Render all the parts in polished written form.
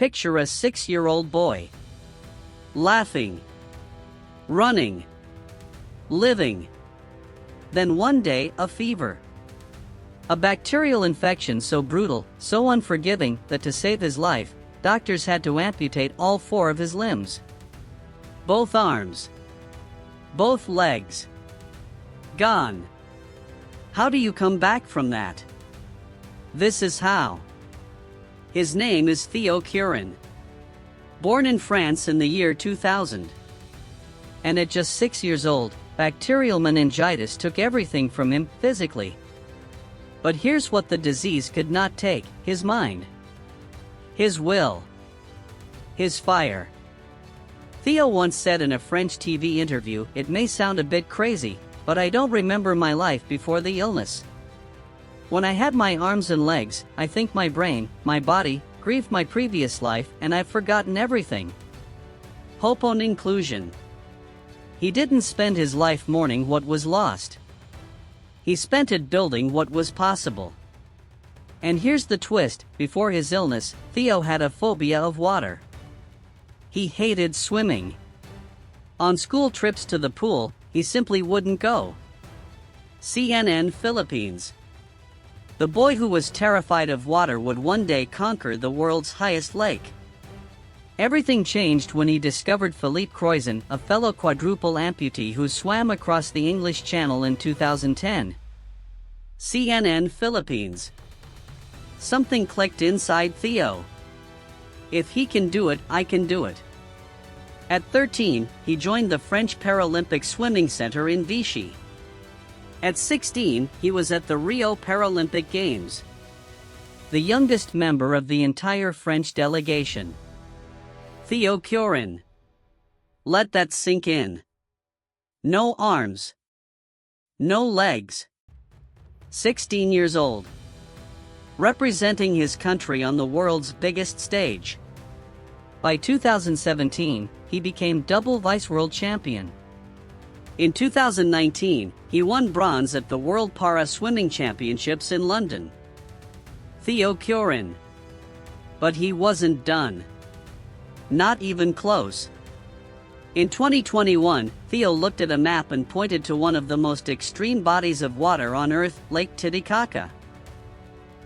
picture a 6-year-old boy. Laughing. Running. Living. Then one day, a fever. A bacterial infection so brutal, so unforgiving, that to save his life, doctors had to amputate all 4 of his limbs. Both arms. Both legs. Gone. How do you come back from that? This is how. His name is Théo Curin. Born in France in the year 2000. And at just 6 years old, bacterial meningitis took everything from him physically. But here's what the disease could not take: his mind. His will. His fire. Théo once said in a French TV interview, "It may sound a bit crazy, but I don't remember my life before the illness. When I had my arms and legs, I think my brain, my body, grieved my previous life, and I've forgotten everything." Hope on inclusion. He didn't spend his life mourning what was lost. He spent it building what was possible. And here's the twist: before his illness, Théo had a phobia of water. He hated swimming. On school trips to the pool, he simply wouldn't go. CNN Philippines. The boy who was terrified of water would one day conquer the world's highest lake. Everything changed when he discovered Philippe Croizon, a fellow quadruple amputee who swam across the English Channel in 2010. CNN Philippines. Something clicked inside Théo. If he can do it, I can do it. At 13, he joined the French Paralympic Swimming Center in Vichy. At 16, he was at the Rio Paralympic Games. The youngest member of the entire French delegation. Théo Curin. Let that sink in. No arms. No legs. 16 years old. Representing his country on the world's biggest stage. By 2017, he became double vice-world champion. In 2019, he won bronze at the World Para Swimming Championships in London. Théo Curin. But he wasn't done. Not even close. In 2021, Théo looked at a map and pointed to one of the most extreme bodies of water on Earth, Lake Titicaca.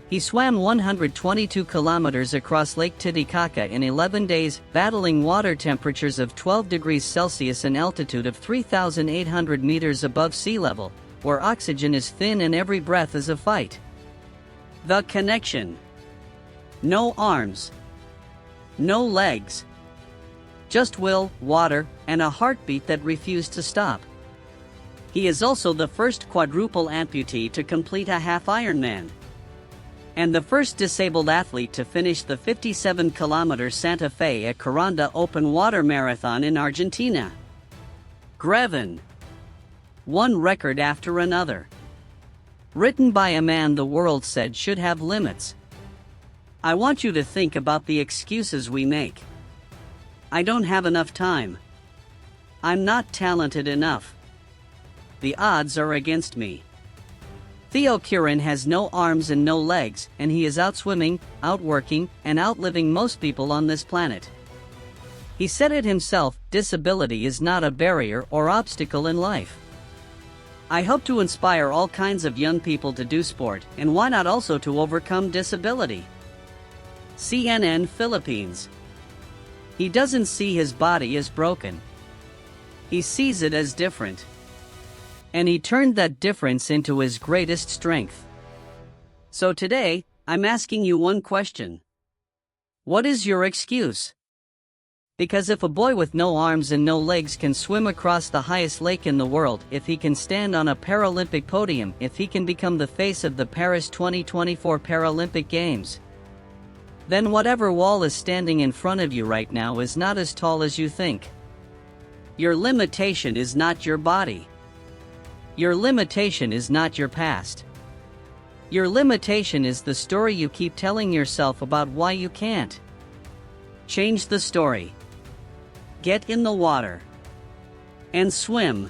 He swam 122 kilometers across Lake Titicaca in 11 days, battling water temperatures of 12 degrees Celsius and altitude of 3,800 meters above sea level, where oxygen is thin and every breath is a fight. The connection. No arms. No legs. Just will, water, and a heartbeat that refused to stop. He is also the first quadruple amputee to complete a half Ironman. And the first disabled athlete to finish the 57-kilometer Santa Fe at Caranda Open Water Marathon in Argentina. Greven. One record after another. Written by a man the world said should have limits. I want you to think about the excuses we make. I don't have enough time. I'm not talented enough. The odds are against me. Théo Curin has no arms and no legs, and he is outswimming, outworking, and outliving most people on this planet. He said it himself: disability is not a barrier or obstacle in life. I hope to inspire all kinds of young people to do sport, and why not also to overcome disability. CNN Philippines. He doesn't see his body as broken. He sees it as different. And he turned that difference into his greatest strength. So today, I'm asking you one question. What is your excuse? Because if a boy with no arms and no legs can swim across the highest lake in the world, if he can stand on a Paralympic podium, if he can become the face of the Paris 2024 Paralympic Games, then whatever wall is standing in front of you right now is not as tall as you think. Your limitation is not your body. Your limitation is not your past. Your limitation is the story you keep telling yourself about why you can't. Change the story. Get in the water. And swim.